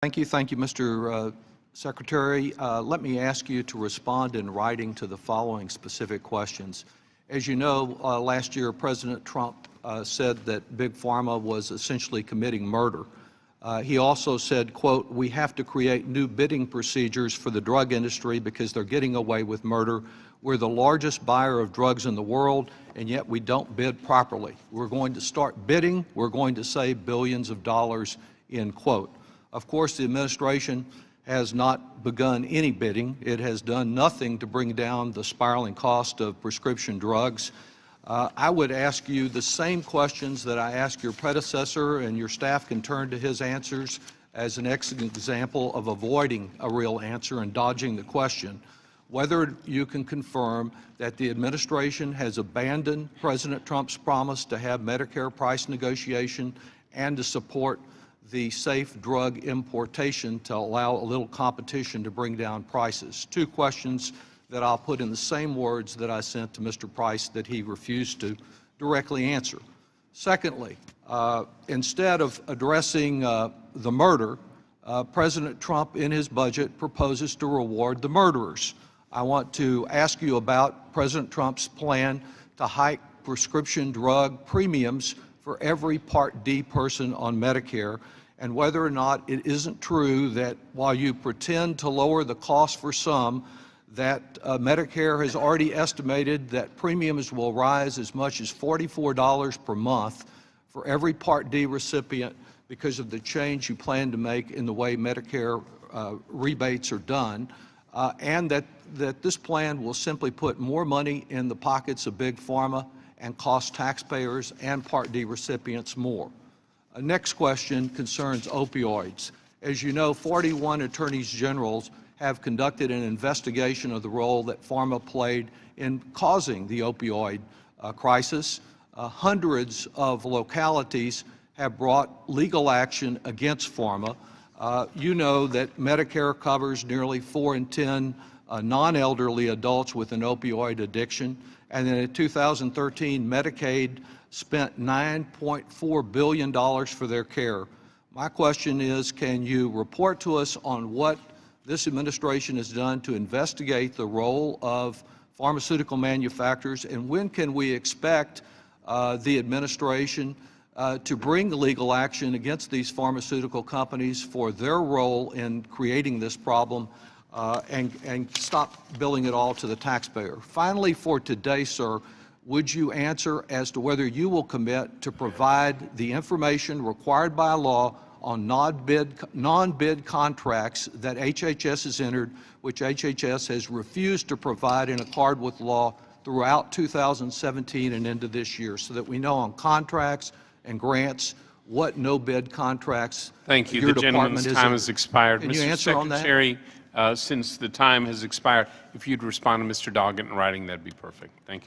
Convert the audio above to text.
Thank you, Mr. Secretary. Let me ask you to respond in writing to the following specific questions. As you know, last year President Trump said that Big Pharma was essentially committing murder. He also said, quote, "We have to create new bidding procedures for the drug industry because they're getting away with murder. We're the largest buyer of drugs in the world, and yet we don't bid properly. We're going to start bidding. We're going to save billions of dollars," end quote. Of course, the administration has not begun any bidding. It has done nothing to bring down the spiraling cost of prescription drugs. I would ask you the same questions that I asked your predecessor, and your staff can turn to his answers as an excellent example of avoiding a real answer and dodging the question. Whether you can confirm that the administration has abandoned President Trump's promise to have Medicare price negotiation and to support the safe drug importation to allow a little competition to bring down prices. Two questions that I'll put in the same words that I sent to Mr. Price that he refused to directly answer. Secondly, instead of addressing the murder, President Trump in his budget proposes to reward the murderers. I want to ask you about President Trump's plan to hike prescription drug premiums for every Part D person on Medicare, and whether or not it isn't true that while you pretend to lower the cost for some, that Medicare has already estimated that premiums will rise as much as $44 per month for every Part D recipient because of the change you plan to make in the way Medicare rebates are done, and that this plan will simply put more money in the pockets of Big Pharma and cost taxpayers and Part D recipients more. Next question concerns opioids. As you know, 41 attorneys generals have conducted an investigation of the role that Pharma played in causing the opioid crisis. Hundreds of localities have brought legal action against Pharma. You know that Medicare covers nearly 4 in 10 non-elderly adults with an opioid addiction, and in 2013, Medicaid spent $9.4 billion for their care. My question is, can you report to us on what this administration has done to investigate the role of pharmaceutical manufacturers, and when can we expect the administration to bring legal action against these pharmaceutical companies for their role in creating this problem and stop billing it all to the taxpayer? Finally, for today, sir, would you answer as to whether you will commit to provide the information required by law on non-bid contracts that HHS has entered, which HHS has refused to provide in accord with law throughout 2017 and into this year, so that we know on contracts and grants what no-bid contracts Thank you. your the department gentleman's time has expired. Can you Mr. answer on that? Secretary, since the time has expired, if you'd respond to Mr. Doggett in writing, that'd be perfect. Thank you.